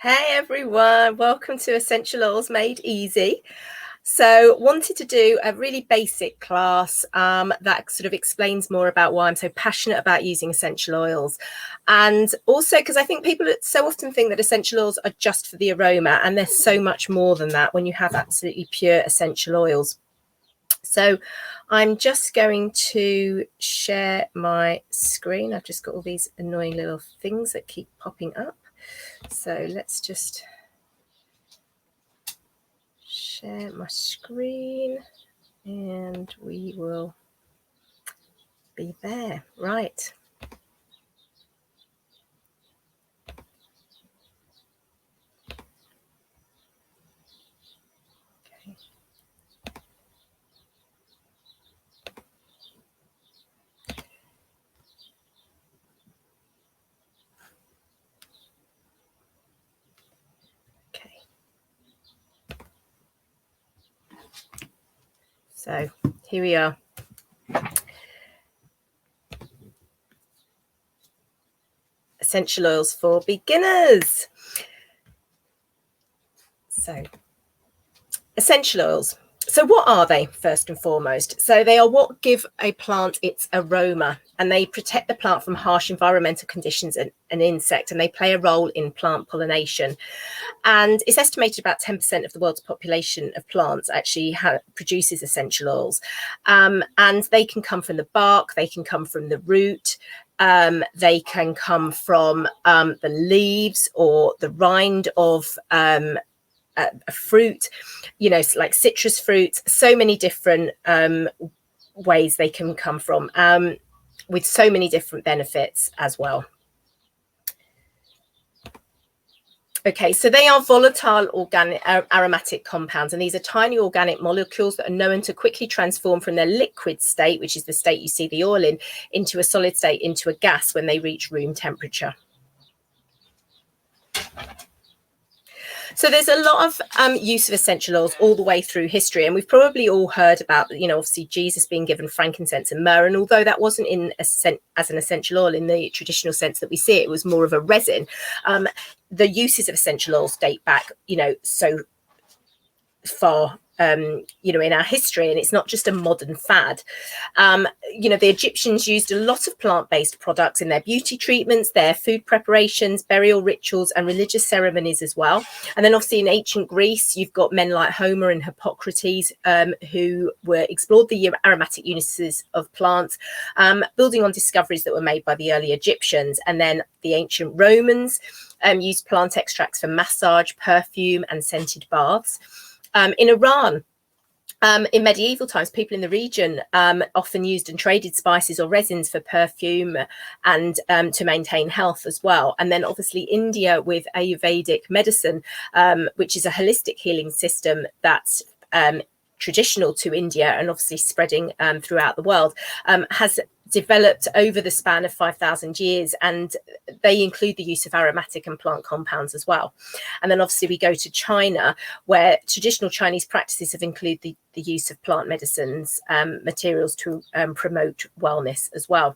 Hey everyone, welcome to Essential Oils Made Easy. So wanted to do a really basic class that sort of explains more about why I'm so passionate about using essential oils. And also because I think people so often think that essential oils are just for the aroma, and there's so much more than that when you have absolutely pure essential oils. So I'm just going to share my screen. I've just got all these annoying little things that keep popping up. So let's just share my screen and we will be there. Right. Okay. Okay. So here we are. Essential oils for beginners. So essential oils. So what are they, first and foremost? So they are what give a plant its aroma, and they protect the plant from harsh environmental conditions and insects, and they play a role in plant pollination. And it's estimated about 10% of the world's population of plants actually produces essential oils. And they can come from the bark, they can come from the root, they can come from the leaves or the rind of a fruit, you know, like citrus fruits. So many different ways they can come from, with so many different benefits as well. Okay, so they are volatile organic aromatic compounds, and these are tiny organic molecules that are known to quickly transform from their liquid state, which is the state you see the oil in, into a solid state, into a gas when they reach room temperature. So there's a lot of use of essential oils all the way through history, and we've probably all heard about, you know, obviously Jesus being given frankincense and myrrh, and although that wasn't as an essential oil in the traditional sense that we see it was more of a resin. The uses of essential oils date back, you know, so far, you know, in our history, and it's not just a modern fad. You know, the Egyptians used a lot of plant-based products in their beauty treatments, their food preparations, burial rituals, and religious ceremonies as well. And then obviously in ancient Greece, you've got men like Homer and Hippocrates, who explored the aromatic uses of plants, building on discoveries that were made by the early Egyptians. And then the ancient Romans used plant extracts for massage, perfume, and scented baths. In Iran, in medieval times, people in the region often used and traded spices or resins for perfume and to maintain health as well. And then obviously India with Ayurvedic medicine, which is a holistic healing system that's traditional to India and obviously spreading throughout the world, has developed over the span of 5,000 years, and they include the use of aromatic and plant compounds as well. And then obviously we go to China, where traditional Chinese practices have included the use of plant medicines, materials to promote wellness as well.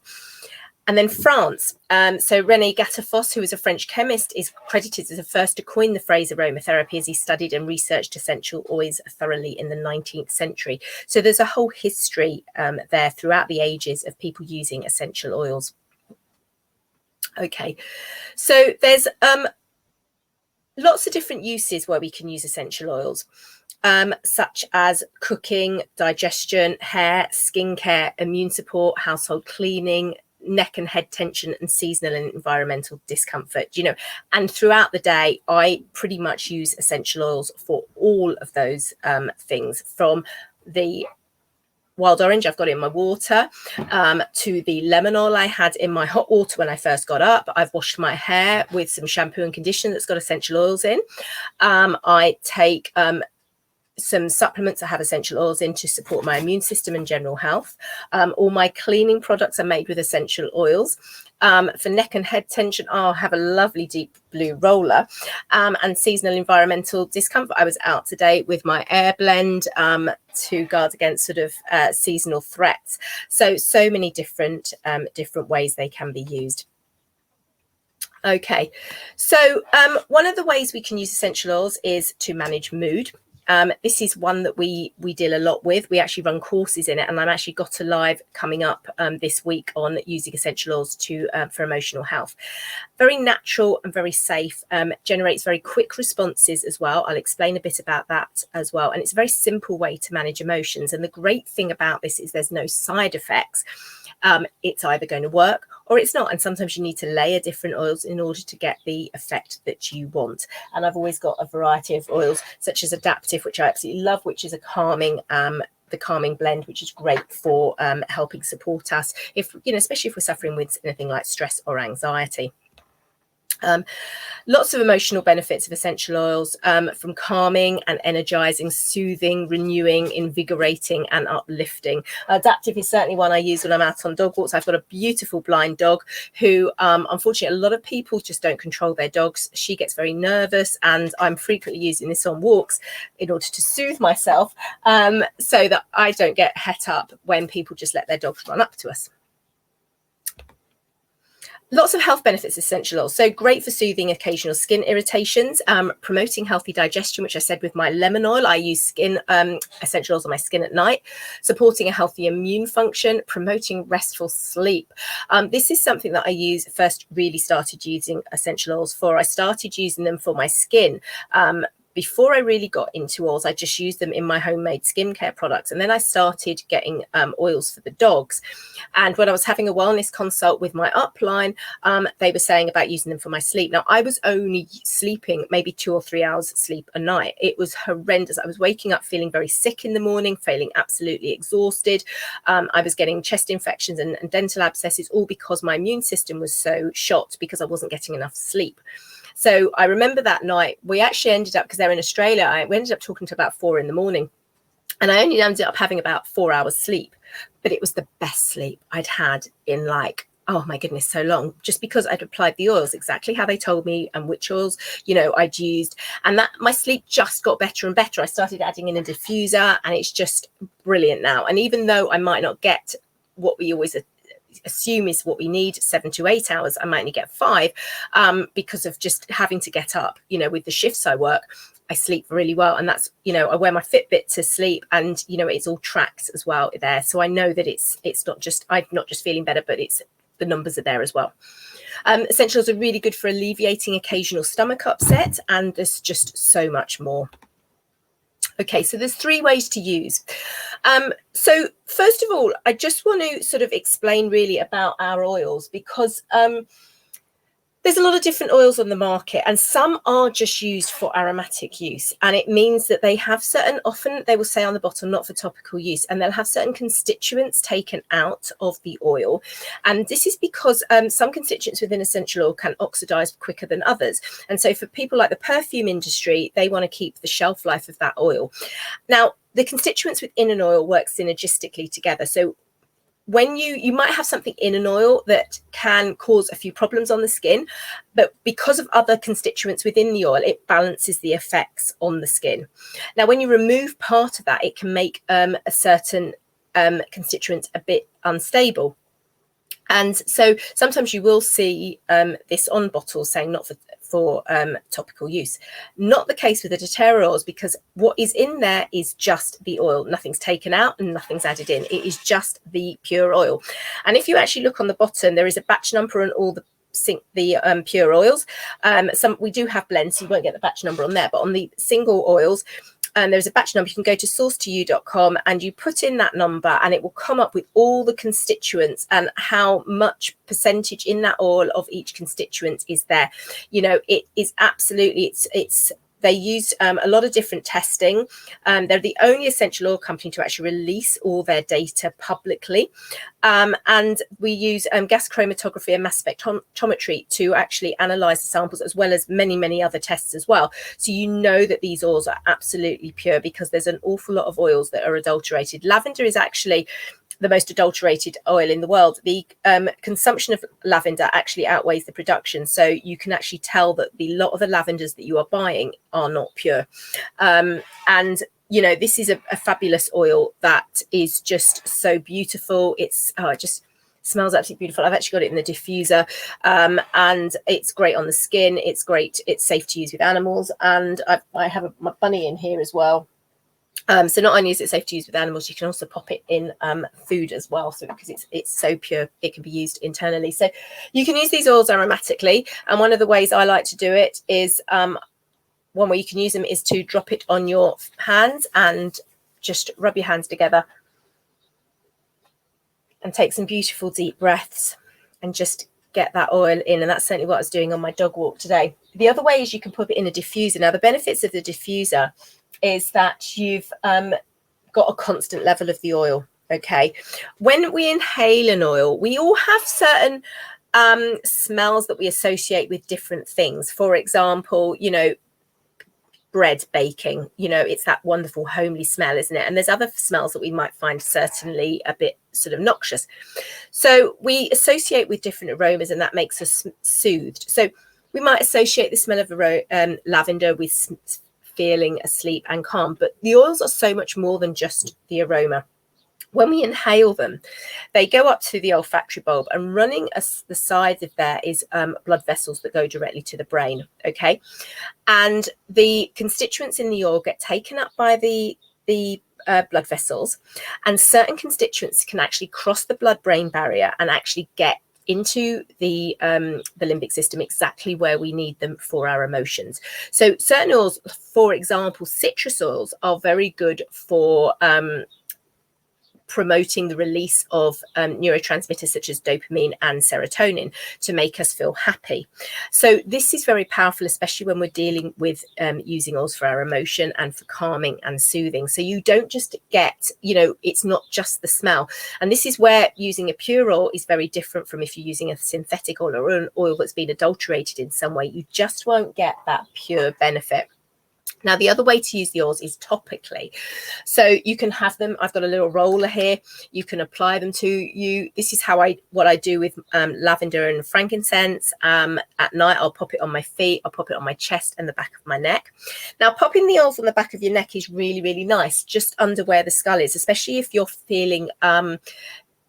And then France. So René Gattefossé, who was a French chemist, is credited as the first to coin the phrase aromatherapy, as he studied and researched essential oils thoroughly in the 19th century. So there's a whole history there throughout the ages of people using essential oils. Okay, so there's lots of different uses where we can use essential oils, such as cooking, digestion, hair, skincare, immune support, household cleaning, neck and head tension, and seasonal and environmental discomfort, you know. And throughout the day, I pretty much use essential oils for all of those things, from the wild orange I've got in my water, to the lemon oil I had in my hot water when I first got up. I've washed my hair with some shampoo and conditioner that's got essential oils in. I take some supplements that have essential oils in to support my immune system and general health. All my cleaning products are made with essential oils. For neck and head tension, I'll have a lovely deep blue roller. And seasonal environmental discomfort, I was out today with my air blend to guard against sort of seasonal threats. So many different ways they can be used. Okay, so one of the ways we can use essential oils is to manage mood. This is one that we deal a lot with. We actually run courses in it, and I've actually got a live coming up this week on using essential oils for emotional health. Very natural and very safe, generates very quick responses as well. I'll explain a bit about that as well. And it's a very simple way to manage emotions. And the great thing about this is there's no side effects. It's either going to work or it's not. And sometimes you need to layer different oils in order to get the effect that you want. And I've always got a variety of oils, such as Adaptive, which I absolutely love, which is a calming, the calming blend, which is great for helping support us, if, you know, especially if we're suffering with anything like stress or anxiety. Lots of emotional benefits of essential oils, from calming and energizing, soothing, renewing, invigorating and uplifting. Adaptive is certainly one I use when I'm out on dog walks. I've got a beautiful blind dog who, unfortunately, a lot of people just don't control their dogs. She gets very nervous, and I'm frequently using this on walks in order to soothe myself, so that I don't get het up when people just let their dogs run up to us. Lots of health benefits, essential oils. So great for soothing occasional skin irritations, promoting healthy digestion, which I said with my lemon oil. I use skin essential oils on my skin at night, supporting a healthy immune function, promoting restful sleep. This is something that I first really started using essential oils for. I started using them for my skin. Before I really got into oils, I just used them in my homemade skincare products. And then I started getting oils for the dogs. And when I was having a wellness consult with my upline, they were saying about using them for my sleep. Now, I was only sleeping maybe 2 or 3 hours sleep a night. It was horrendous. I was waking up feeling very sick in the morning, feeling absolutely exhausted. I was getting chest infections and dental abscesses, all because my immune system was so shot because I wasn't getting enough sleep. So I remember that night we actually ended up, because they're in Australia, we ended up talking to about 4 in the morning, and I only ended up having about 4 hours sleep, but it was the best sleep I'd had in, like, oh my goodness, so long, just because I'd applied the oils exactly how they told me and which oils, you know, I'd used, and that my sleep just got better and better. I started adding in a diffuser, and it's just brilliant now. And even though I might not get what we always assume is what we need, 7 to 8 hours, I might only get 5, because of just having to get up, you know, with the shifts I work. I sleep really well, and that's, you know, I wear my Fitbit to sleep, and, you know, it's all tracked as well there, so I know that it's not just, I'm not just feeling better, but it's, the numbers are there as well. Essentials are really good for alleviating occasional stomach upset, and there's just so much more. Okay, so there's 3 ways to use. So first of all, I just want to sort of explain really about our oils, because there's a lot of different oils on the market, and some are just used for aromatic use. And it means that they have certain, often they will say on the bottom, not for topical use, and they'll have certain constituents taken out of the oil. And this is because some constituents within essential oil can oxidize quicker than others. And so for people like the perfume industry, they want to keep the shelf life of that oil. Now, the constituents within an oil work synergistically together. So when you might have something in an oil that can cause a few problems on the skin, but because of other constituents within the oil, it balances the effects on the skin. Now, when you remove part of that, it can make a certain constituent a bit unstable. And so sometimes you will see this on bottles saying not for topical use. Not the case with the doTERRA oils, because what is in there is just the oil. Nothing's taken out and nothing's added in. It is just the pure oil. And if you actually look on the bottom, there is a batch number on all the pure oils. We do have blends, so you won't get the batch number on there, but on the single oils, there's a batch number. You can go to source2u.com and you put in that number, and it will come up with all the constituents and how much percentage in that oil of each constituent is there. You know, it is absolutely, they use a lot of different testing. They're the only essential oil company to actually release all their data publicly. And we use gas chromatography and mass spectrometry to actually analyze the samples, as well as many, many other tests as well. So you know that these oils are absolutely pure, because there's an awful lot of oils that are adulterated. Lavender is actually the most adulterated oil in the world. The consumption of lavender actually outweighs the production, so you can actually tell that the lot of the lavenders that you are buying are not pure. And you know, this is a fabulous oil that is just so beautiful. It's just Smells absolutely beautiful. I've actually got it in the diffuser, and it's great on the skin. It's great. It's safe to use with animals, and I have my bunny in here as well. So not only is it safe to use with animals, you can also pop it in food as well. So because it's so pure, it can be used internally. So you can use these oils aromatically. And one of the ways I like to do it is one way you can use them is to drop it on your hands and just rub your hands together and take some beautiful deep breaths and just get that oil in. And that's certainly what I was doing on my dog walk today. The other way is you can put it in a diffuser. Now, the benefits of the diffuser is that you've got a constant level of the oil. Okay. When we inhale an oil, we all have certain smells that we associate with different things. For example, you know, bread baking, you know, it's that wonderful homely smell, isn't it? And there's other smells that we might find certainly a bit sort of noxious. So we associate with different aromas, and that makes us soothed. So we might associate the smell of lavender with feeling asleep and calm, but the oils are so much more than just the aroma. When we inhale them, they go up to the olfactory bulb, and running the sides of there is blood vessels that go directly to the brain. Okay, and the constituents in the oil get taken up by the blood vessels, and certain constituents can actually cross the blood-brain barrier and actually get into the limbic system exactly where we need them for our emotions. So certain oils, for example, citrus oils, are very good for promoting the release of neurotransmitters such as dopamine and serotonin to make us feel happy. So this is very powerful, especially when we're dealing with using oils for our emotion and for calming and soothing. So you don't just get, you know, it's not just the smell. And this is where using a pure oil is very different from if you're using a synthetic oil or an oil that's been adulterated in some way. You just won't get that pure benefit. Now, the other way to use the oils is topically. So you can have them. I've got a little roller here. You can apply them to you. This is what I do with lavender and frankincense. At night, I'll pop it on my feet. I'll pop it on my chest and the back of my neck. Now, popping the oils on the back of your neck is really, really nice, just under where the skull is, especially if you're feeling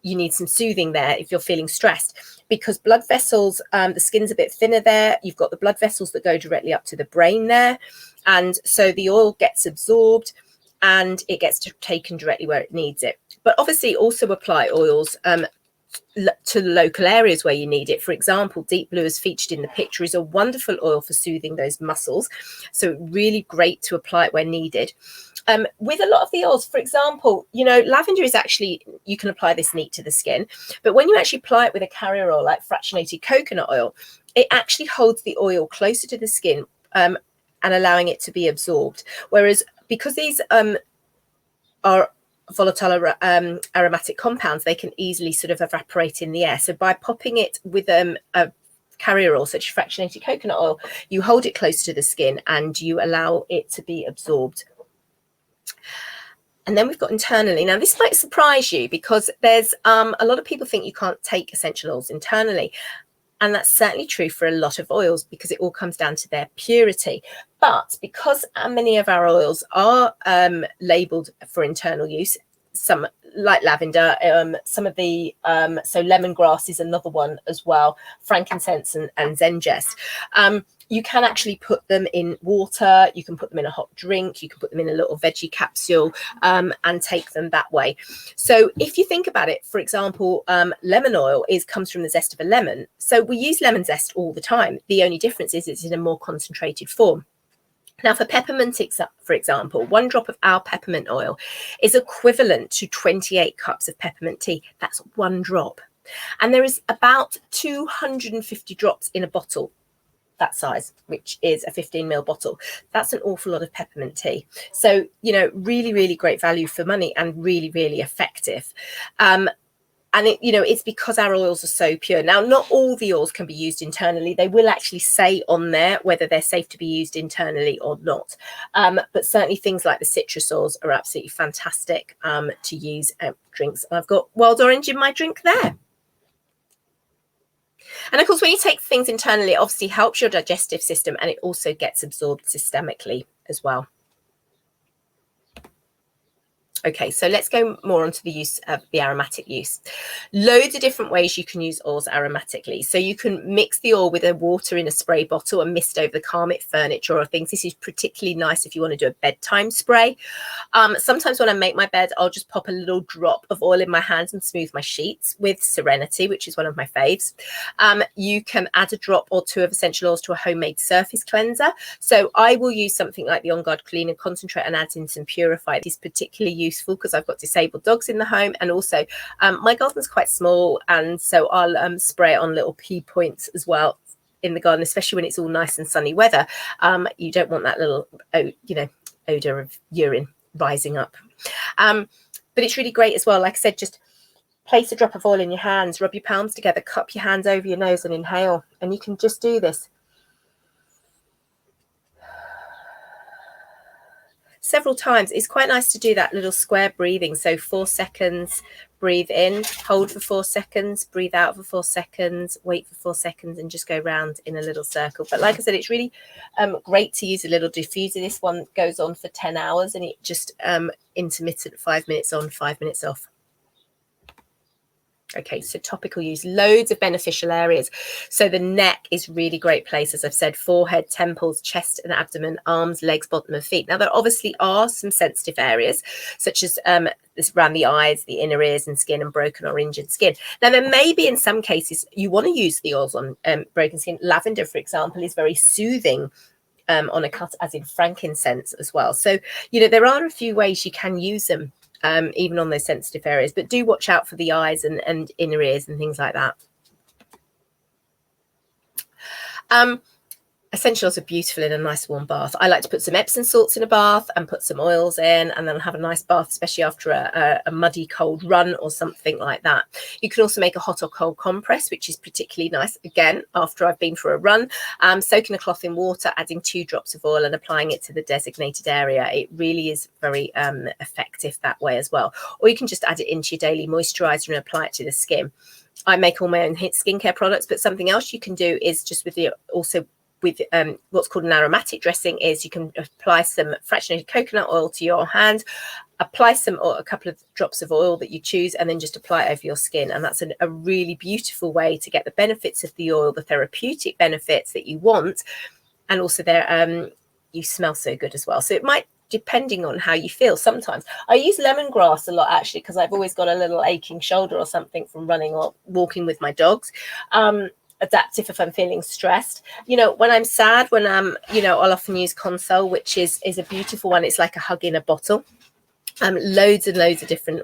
you need some soothing there, if you're feeling stressed. Because blood vessels, the skin's a bit thinner there. You've got the blood vessels that go directly up to the brain there. And so the oil gets absorbed and it gets taken directly where it needs it. But obviously also apply oils to the local areas where you need it. For example, Deep Blue, as featured in the picture, is a wonderful oil for soothing those muscles. So really great to apply it where needed. With a lot of the oils, for example, you know, lavender is actually, you can apply this neat to the skin, but when you actually apply it with a carrier oil like fractionated coconut oil, it actually holds the oil closer to the skin and allowing it to be absorbed. Whereas because these are volatile aromatic compounds, they can easily sort of evaporate in the air. So by popping it with a carrier oil such as fractionated coconut oil, you hold it close to the skin and you allow it to be absorbed. And then we've got internally. Now, this might surprise you because there's a lot of people think you can't take essential oils internally. And that's certainly true for a lot of oils because it all comes down to their purity. But because many of our oils are labeled for internal use, some like lavender, some of the, so lemongrass is another one as well, frankincense and zengest. You can actually put them in water, you can put them in a hot drink, you can put them in a little veggie capsule and take them that way. So if you think about it, for example, lemon oil comes from the zest of a lemon. So we use lemon zest all the time. The only difference is it's in a more concentrated form. Now, for peppermint, for example, 1 drop of our peppermint oil is equivalent to 28 cups of peppermint tea. That's 1 drop. And there is about 250 drops in a bottle that size, which is a 15 ml bottle. That's an awful lot of peppermint tea. So, you know, really, really great value for money and really, really effective. And it, you know, it's because our oils are so pure. Now, not all the oils can be used internally. They will actually say on there whether they're safe to be used internally or not. But certainly things like the citrus oils are absolutely fantastic to use drinks. I've got wild orange in my drink there. And of course, when you take things internally, it obviously helps your digestive system and it also gets absorbed systemically as well. Okay, so let's go more onto the use of the aromatic use. Loads of different ways you can use oils aromatically. So you can mix the oil with a water in a spray bottle and mist over the carpet, furniture or things. This is particularly nice if you want to do a bedtime spray. Sometimes when I make my bed, I'll just pop a little drop of oil in my hands and smooth my sheets with Serenity, which is one of my faves. You can add a drop or two of essential oils to a homemade surface cleanser. So I will use something like the On Guard Clean and Concentrate and add in some Purify. This is particularly useful because I've got disabled dogs in the home, and also my garden's quite small, and so I'll spray it on little key points as well in the garden, especially when it's all nice and sunny weather. You don't want that little odor of urine rising up, but it's really great as well. Like I said, just place a drop of oil in your hands, rub your palms together, cup your hands over your nose and inhale, and you can just do this several times. It's quite nice to do that little square breathing. So 4 seconds, breathe in, hold for 4 seconds, breathe out for 4 seconds, wait for 4 seconds, and just go round in a little circle. But like I said, it's really great to use a little diffuser. This one goes on for 10 hours and it just intermittent, 5 minutes on, 5 minutes off. Okay, so topical use, loads of beneficial areas. So the neck is really great place, as I've said, forehead, temples, chest and abdomen, arms, legs, bottom of feet. Now, there obviously are some sensitive areas, such as around the eyes, the inner ears and skin, and broken or injured skin. Now, there may be in some cases you want to use the oils on broken skin. Lavender, for example, is very soothing on a cut, as in frankincense as well. So, there are a few ways you can use them. Even on those sensitive areas, but do watch out for the eyes and inner ears and things like that. Essentials are beautiful in a nice warm bath. I like to put some Epsom salts in a bath and put some oils in, and then have a nice bath, especially after a muddy cold run or something like that. You can also make a hot or cold compress, which is particularly nice, again, after I've been for a run. Soaking a cloth in water, adding 2 drops of oil and applying it to the designated area. It really is very effective that way as well. Or you can just add it into your daily moisturizer and apply it to the skin. I make all my own skincare products, but something else you can do is just with what's called an aromatic dressing is you can apply some fractionated coconut oil to your hand, apply a couple of drops of oil that you choose, and then just apply it over your skin. And that's a really beautiful way to get the benefits of the oil, the therapeutic benefits that you want, and also you smell so good as well. So it might, depending on how you feel. Sometimes I use lemongrass a lot, actually, because I've always got a little aching shoulder or something from running or walking with my dogs. Adaptive if I'm feeling stressed. When I'm sad, when I'll often use Console, which is a beautiful one. It's like a hug in a bottle. Loads and loads of different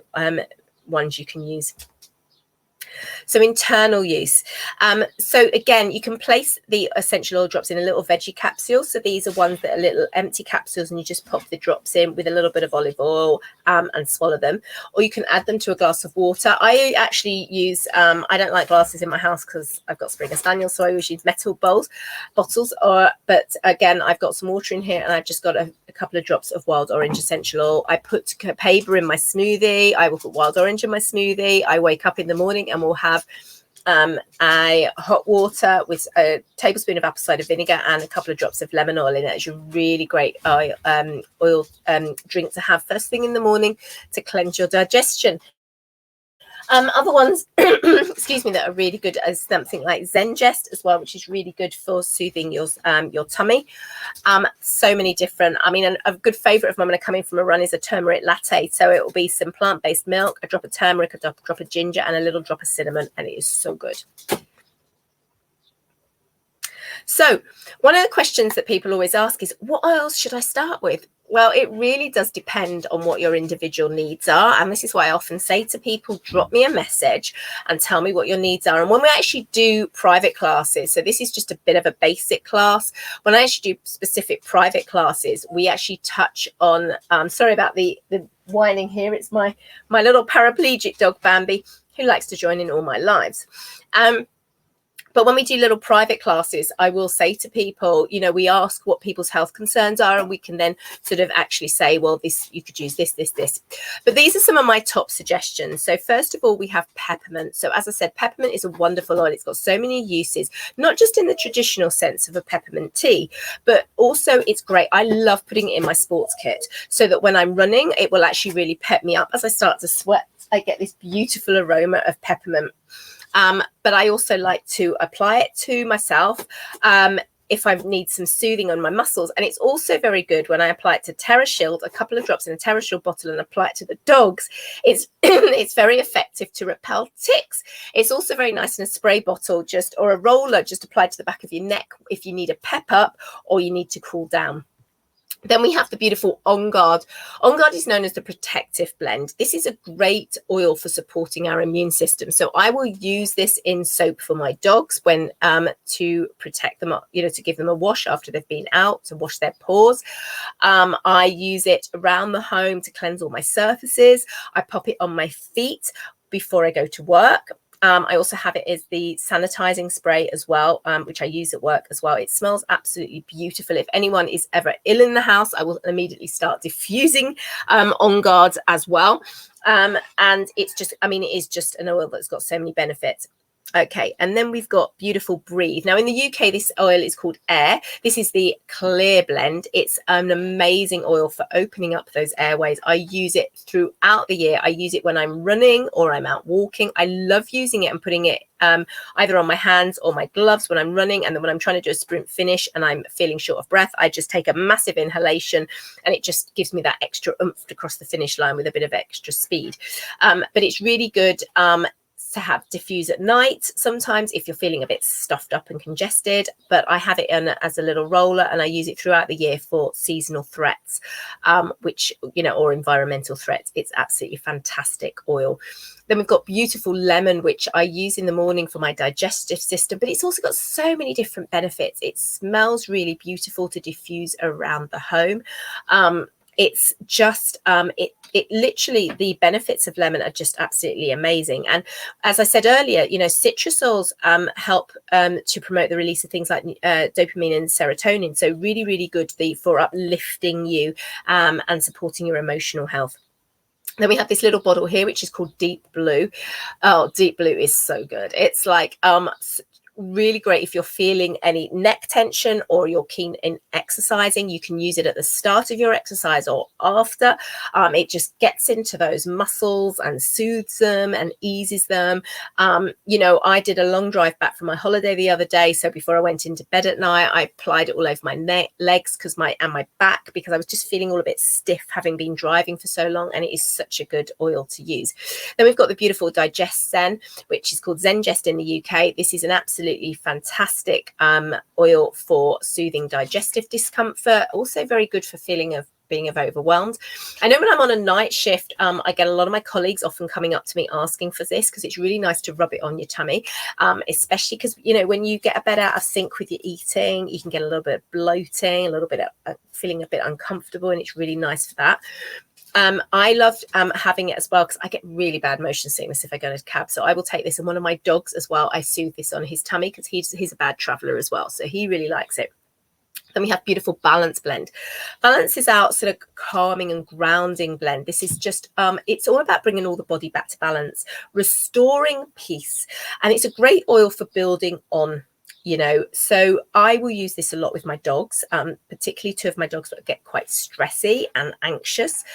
ones you can use. So internal use. So again, you can place the essential oil drops in a little veggie capsule. So these are ones that are little empty capsules, and you just pop the drops in with a little bit of olive oil and swallow them. Or you can add them to a glass of water. I actually use, I don't like glasses in my house because I've got Springer Spaniels, so I always use metal bottles. But again, I've got some water in here, and I've just got a couple of drops of wild orange essential oil. I put paper in my smoothie. I will put wild orange in my smoothie. I wake up in the morning and we'll have a hot water with a tablespoon of apple cider vinegar and a couple of drops of lemon oil in it. It's a really great oil drink to have first thing in the morning to cleanse your digestion. Other ones, excuse me, that are really good is something like Zengest as well, which is really good for soothing your tummy. So many different. I mean, a good favourite of mine when I come in from a run is a turmeric latte. So it will be some plant-based milk, a drop of turmeric, a drop of ginger, and a little drop of cinnamon, and it is so good. So one of the questions that people always ask is, what oils should I start with? Well, it really does depend on what your individual needs are. And this is why I often say to people, drop me a message and tell me what your needs are. And when we actually do private classes, so this is just a bit of a basic class. When I actually do specific private classes, we actually touch on, sorry about the whining here. It's my little paraplegic dog, Bambi, who likes to join in all my lives. But when we do little private classes, I will say to people, you know, we ask what people's health concerns are, and we can then sort of actually say, well, this, you could use this, this, this. But these are some of my top suggestions. So first of all, we have peppermint. So as I said, peppermint is a wonderful oil. It's got so many uses, not just in the traditional sense of a peppermint tea, but also it's great. I love putting it in my sports kit so that when I'm running, it will actually really pep me up. As I start to sweat, I get this beautiful aroma of peppermint. But I also like to apply it to myself if I need some soothing on my muscles. And it's also very good when I apply it to TerraShield, a couple of drops in a TerraShield bottle, and apply it to the dogs. It's it's very effective to repel ticks. It's also very nice in a spray bottle, just, or a roller, just applied to the back of your neck if you need a pep up or you need to cool down. Then we have the beautiful On Guard. On Guard is known as the protective blend. This is a great oil for supporting our immune system. So I will use this in soap for my dogs when to protect them, you know, to give them a wash after they've been out, to wash their paws. I use it around the home to cleanse all my surfaces. I pop it on my feet before I go to work. I also have it as the sanitizing spray as well, which I use at work as well. It smells absolutely beautiful. If anyone is ever ill in the house, I will immediately start diffusing On Guard as well. And it's just, I mean, it is just an oil that's got so many benefits. Okay, and then we've got beautiful Breathe. Now in the UK, this oil is called Air. This is the clear blend. It's an amazing oil for opening up those airways. I use it throughout the year. I use it when I'm running or I'm out walking. I love using it and putting it either on my hands or my gloves when I'm running. And then when I'm trying to do a sprint finish and I'm feeling short of breath, I just take a massive inhalation and it just gives me that extra oomph to cross the finish line with a bit of extra speed. But it's really good to have diffuse at night sometimes if you're feeling a bit stuffed up and congested, but I have it in as a little roller and I use it throughout the year for seasonal threats, which, you know, or environmental threats. It's absolutely fantastic oil. Then we've got beautiful lemon, which I use in the morning for my digestive system, but it's also got so many different benefits. It smells really beautiful to diffuse around the home. It's just it literally, the benefits of lemon are just absolutely amazing. And as I said earlier, you know, citrus oils help to promote the release of things like dopamine and serotonin. So really, really good for uplifting you and supporting your emotional health. Then we have this little bottle here, which is called Deep Blue. Oh, Deep Blue is so good. It's like really great if you're feeling any neck tension or you're keen in exercising. You can use it at the start of your exercise or after. It just gets into those muscles and soothes them and eases them. You know, I did a long drive back from my holiday the other day, so before I went into bed at night, I applied it all over my legs and my back, because I was just feeling all a bit stiff having been driving for so long, and it is such a good oil to use. Then we've got the beautiful Digest Zen, which is called Zengest in the UK. This is an absolutely fantastic oil for soothing digestive discomfort, also very good for being overwhelmed. I know when I'm on a night shift, I get a lot of my colleagues often coming up to me asking for this, because it's really nice to rub it on your tummy, especially because, you know, when you get a bit out of sync with your eating, you can get a little bit of bloating, a little bit of feeling a bit uncomfortable, and it's really nice for that. I loved having it as well, because I get really bad motion sickness if I go in a cab. So I will take this, and one of my dogs as well, I soothe this on his tummy, because he's a bad traveler as well, so he really likes it. Then we have beautiful Balance blend. Balance is our sort of calming and grounding blend. This is just, it's all about bringing all the body back to balance, restoring peace. And it's a great oil for building on, you know. So I will use this a lot with my dogs, particularly two of my dogs that get quite stressy and anxious.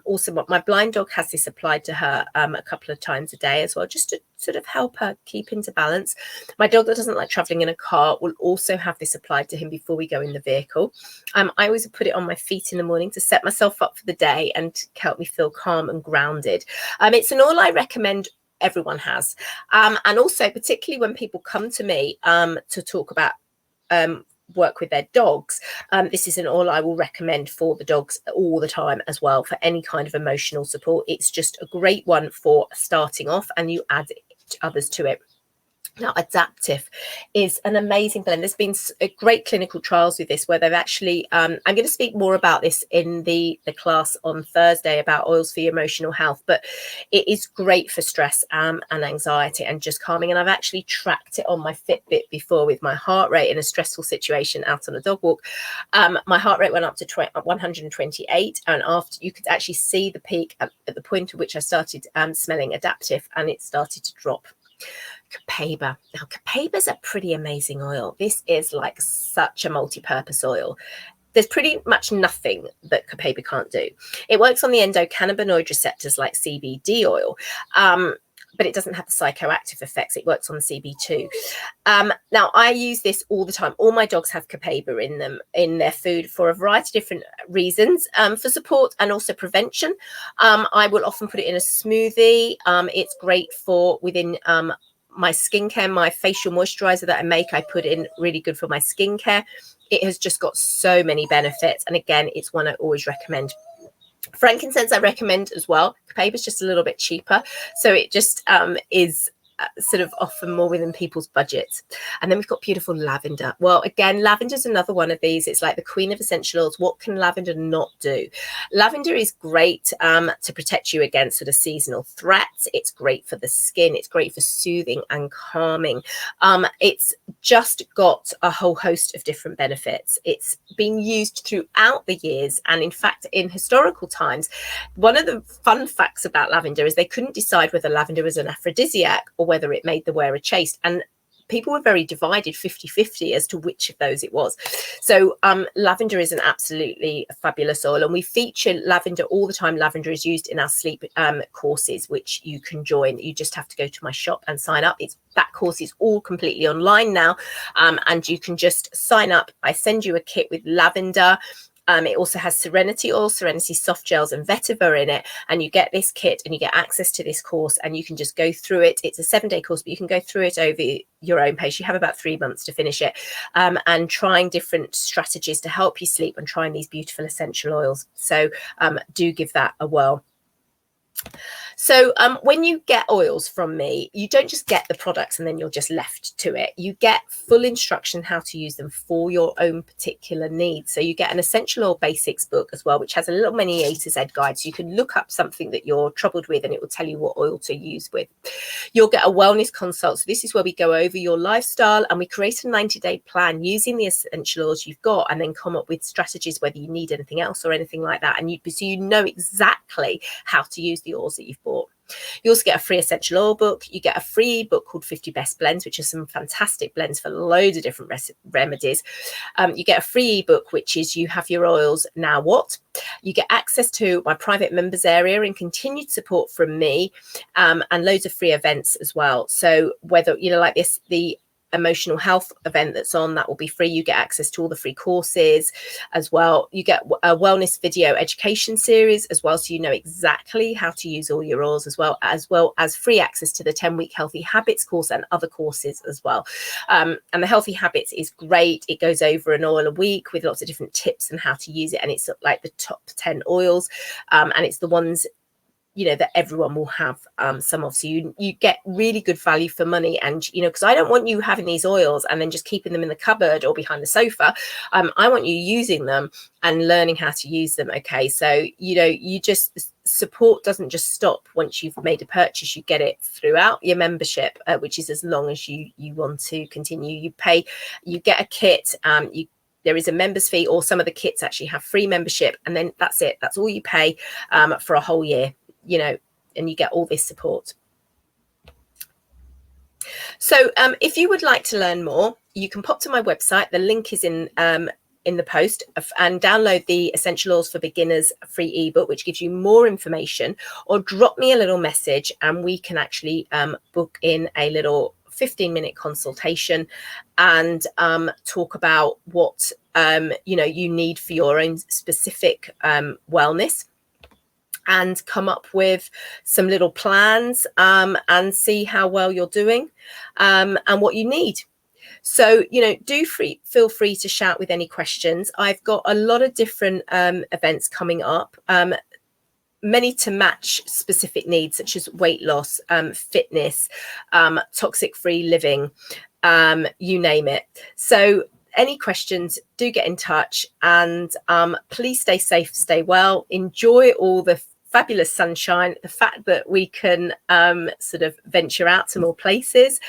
Also, my blind dog has this applied to her a couple of times a day as well, just to sort of help her keep into balance. My dog that doesn't like traveling in a car will also have this applied to him before we go in the vehicle. I always put it on my feet in the morning to set myself up for the day and help me feel calm and grounded. It's an oil I recommend everyone has, and also particularly when people come to me to talk about work with their dogs, this is an oil I will recommend for the dogs all the time as well, for any kind of emotional support. It's just a great one for starting off, and you add others to it. Now, Adaptive is an amazing blend. There's been great clinical trials with this where they've actually, I'm going to speak more about this in the class on Thursday about oils for your emotional health, but it is great for stress and anxiety and just calming. And I've actually tracked it on my Fitbit before with my heart rate in a stressful situation out on a dog walk. My heart rate went up to 128, and after you could actually see the peak at the point at which I started smelling Adaptive, and it started to drop. Copaiba. Now, Copaiba is a pretty amazing oil. This is like such a multi-purpose oil. There's pretty much nothing that Copaiba can't do. It works on the endocannabinoid receptors like CBD oil, but it doesn't have the psychoactive effects. It works on the CB2. Now, I use this all the time. All my dogs have Copaiba in them, in their food, for a variety of different reasons, for support and also prevention. I will often put it in a smoothie. It's great for within my skincare, my facial moisturizer that I make, I put in, really good for my skincare. It has just got so many benefits. And again, it's one I always recommend. Frankincense I recommend as well. Copaiba is just a little bit cheaper. So it just is sort of often more within people's budgets. And then we've got beautiful lavender. Well, again, lavender is another one of these. It's like the queen of essential oils. What can lavender not do? Lavender is great to protect you against sort of seasonal threats. It's great for the skin. It's great for soothing and calming. It's just got a whole host of different benefits. It's been used throughout the years. And in fact, in historical times, one of the fun facts about lavender is they couldn't decide whether lavender was an aphrodisiac or whether it made the wearer chaste. And people were very divided 50-50 as to which of those it was. So lavender is an absolutely fabulous oil, and we feature lavender all the time. Lavender is used in our sleep courses, which you can join. You just have to go to my shop and sign up. That course is all completely online now, and you can just sign up. I send you a kit with lavender. It also has Serenity oil, Serenity soft gels, and vetiver in it. And you get this kit and you get access to this course, and you can just go through it. It's a 7-day course, but you can go through it over your own pace. You have about 3 months to finish it, and trying different strategies to help you sleep and trying these beautiful essential oils. So do give that a whirl. So when you get oils from me, you don't just get the products and then you're just left to it. You get full instruction how to use them for your own particular needs. So you get an essential oil basics book as well, which has a little mini A to Z guide. So you can look up something that you're troubled with and it will tell you what oil to use with. You'll get a wellness consult. So this is where we go over your lifestyle and we create a 90-day plan using the essential oils you've got, and then come up with strategies whether you need anything else or anything like that. And so you know exactly how to use the oils that you've bought. You also get a free essential oil book. You get a free book called 50 Best Blends, which are some fantastic blends for loads of different remedies. You get a free ebook, which is You Have Your Oils, Now What? You get access to my private members area and continued support from me, and loads of free events as well. So whether, like this, the emotional health event that's on, that will be free. You get access to all the free courses as well. You get a wellness video education series as well, so you know exactly how to use all your oils, as well as free access to the 10-week healthy habits course and other courses as well. And the healthy habits is great. It goes over an oil a week with lots of different tips and how to use it, and it's like the top 10 oils, and it's the ones that everyone will have some of. So you get really good value for money. And because I don't want you having these oils and then just keeping them in the cupboard or behind the sofa. I want you using them and learning how to use them. Okay, so you just, support doesn't just stop once you've made a purchase. You get it throughout your membership, which is as long as you want to continue. You get a kit. There is a members fee, or some of the kits actually have free membership, and then that's it. That's all you pay for a whole year. And you get all this support. So if you would like to learn more, you can pop to my website. The link is in the post, and download the Essential Oils for Beginners free ebook, which gives you more information, or drop me a little message and we can actually book in a little 15-minute consultation and talk about what you need for your own specific wellness, and come up with some little plans and see how well you're doing and what you need. So, feel free to shout with any questions. I've got a lot of different events coming up. many to match specific needs such as weight loss, fitness, toxic free living, you name it. So any questions, do get in touch, and please stay safe, stay well, enjoy all the fabulous sunshine, the fact that we can sort of venture out to more places,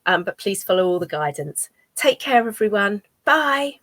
but please follow all the guidance. Take care, everyone. Bye.